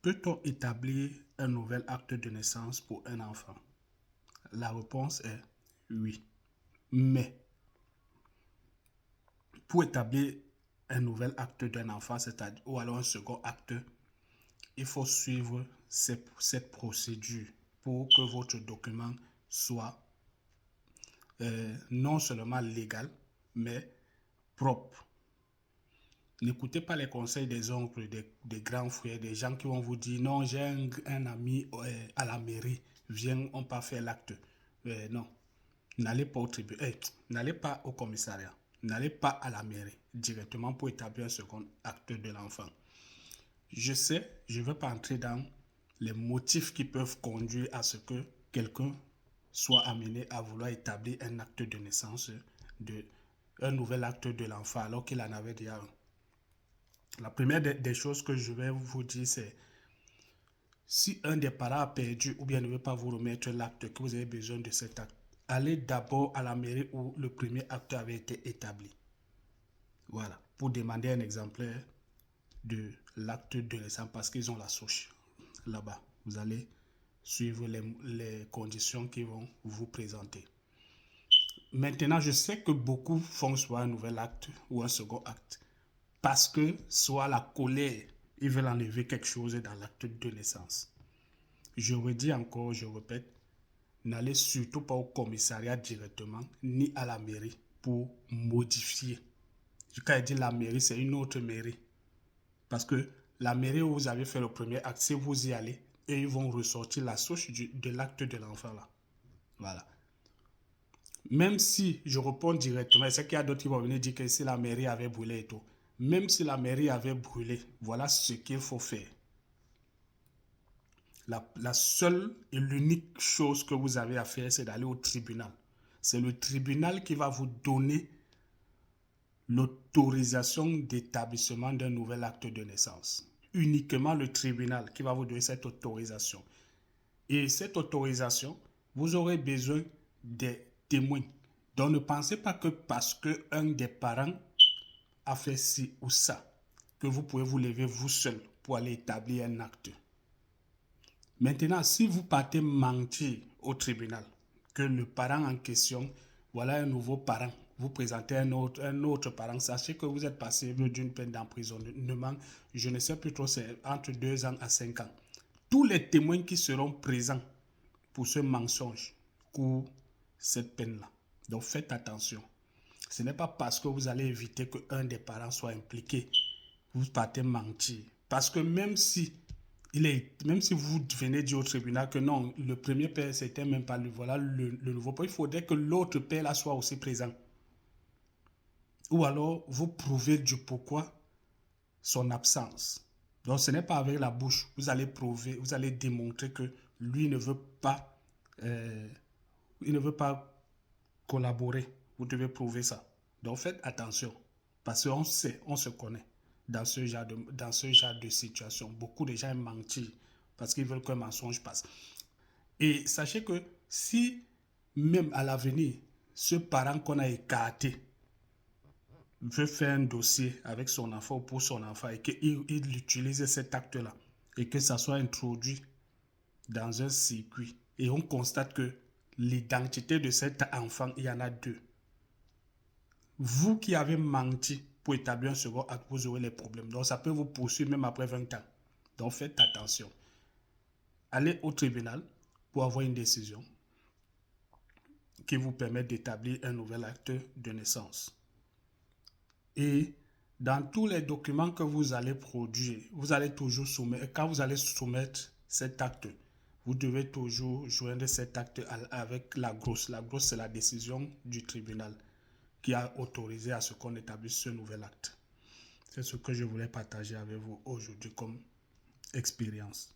Peut-on établir un nouvel acte de naissance pour un enfant? La réponse est oui. Mais pour établir un nouvel acte d'un enfant, c'est-à-dire ou alors un second acte, il faut suivre cette procédure pour que votre document soit non seulement légal, mais propre. N'écoutez pas les conseils des oncles, des grands frères, des gens qui vont vous dire non, j'ai un ami à la mairie, viens, on peut faire l'acte. Non, n'allez pas au tribunal, n'allez pas au commissariat, n'allez pas à la mairie directement pour établir un second acte de l'enfant. Je sais, je ne vais pas entrer dans les motifs qui peuvent conduire à ce que quelqu'un soit amené à vouloir établir un acte de naissance, un nouvel acte de l'enfant alors qu'il en avait déjà un. La première des choses que je vais vous dire, c'est si un des parents a perdu ou bien ne veut pas vous remettre l'acte, que vous avez besoin de cet acte, allez d'abord à la mairie où le premier acte avait été établi. Voilà, pour demander un exemplaire de l'acte de naissance parce qu'ils ont la souche là-bas. Vous allez suivre les conditions qu'ils vont vous présenter. Maintenant, je sais que beaucoup font soit un nouvel acte ou un second acte parce que soit la colère, ils veulent enlever quelque chose dans l'acte de naissance. Je redis encore, je répète, n'allez surtout pas au commissariat directement ni à la mairie pour modifier. Quand je dis la mairie, c'est une autre mairie. Parce que la mairie où vous avez fait le premier acte, si vous y allez, et ils vont ressortir la souche de l'acte de l'enfant là. Voilà. Même si je réponds directement, c'est qu'il y a d'autres qui vont venir dire que si la mairie avait brûlé et tout. Même si la mairie avait brûlé, voilà ce qu'il faut faire. La seule et l'unique chose que vous avez à faire, c'est d'aller au tribunal. C'est le tribunal qui va vous donner l'autorisation d'établissement d'un nouvel acte de naissance. Uniquement le tribunal qui va vous donner cette autorisation. Et cette autorisation, vous aurez besoin des témoins. Donc ne pensez pas que parce qu'un des parents a fait ci ou ça, que vous pouvez vous lever vous seul pour aller établir un acte. Maintenant, si vous partez mentir au tribunal, que le parent en question, voilà un nouveau parent, vous présentez un autre parent, sachez que vous êtes passible d'une peine d'emprisonnement, je ne sais plus trop, c'est entre 2 ans à 5 ans. Tous les témoins qui seront présents pour ce mensonge courent cette peine-là. Donc faites attention. Ce n'est pas parce que vous allez éviter qu'un des parents soit impliqué, vous partez mentir. Parce que même si vous venez dire au tribunal que non, le premier père, c'était même pas lui, voilà le nouveau père, il faudrait que l'autre père là soit aussi présent. Ou alors, vous prouvez du pourquoi son absence. Donc, ce n'est pas avec la bouche. Vous allez prouver, vous allez démontrer que lui ne veut pas, il ne veut pas collaborer. Vous devez prouver ça. Donc, faites attention. Parce qu'on sait, on se connaît dans ce genre de situation. Beaucoup de gens mentent parce qu'ils veulent qu'un mensonge passe. Et sachez que si même à l'avenir, ce parent qu'on a écarté veut faire un dossier avec son enfant ou pour son enfant et qu'il utilise cet acte-là et que ça soit introduit dans un circuit et on constate que l'identité de cet enfant, il y en a deux. Vous qui avez menti pour établir un second acte, vous aurez les problèmes. Donc ça peut vous poursuivre même après 20 ans. Donc faites attention. Allez au tribunal pour avoir une décision qui vous permet d'établir un nouvel acte de naissance. Et dans tous les documents que vous allez produire, vous allez toujours soumettre, quand vous allez soumettre cet acte, vous devez toujours joindre cet acte avec la grosse. La grosse, c'est la décision du tribunal qui a autorisé à ce qu'on établisse ce nouvel acte. C'est ce que je voulais partager avec vous aujourd'hui comme expérience.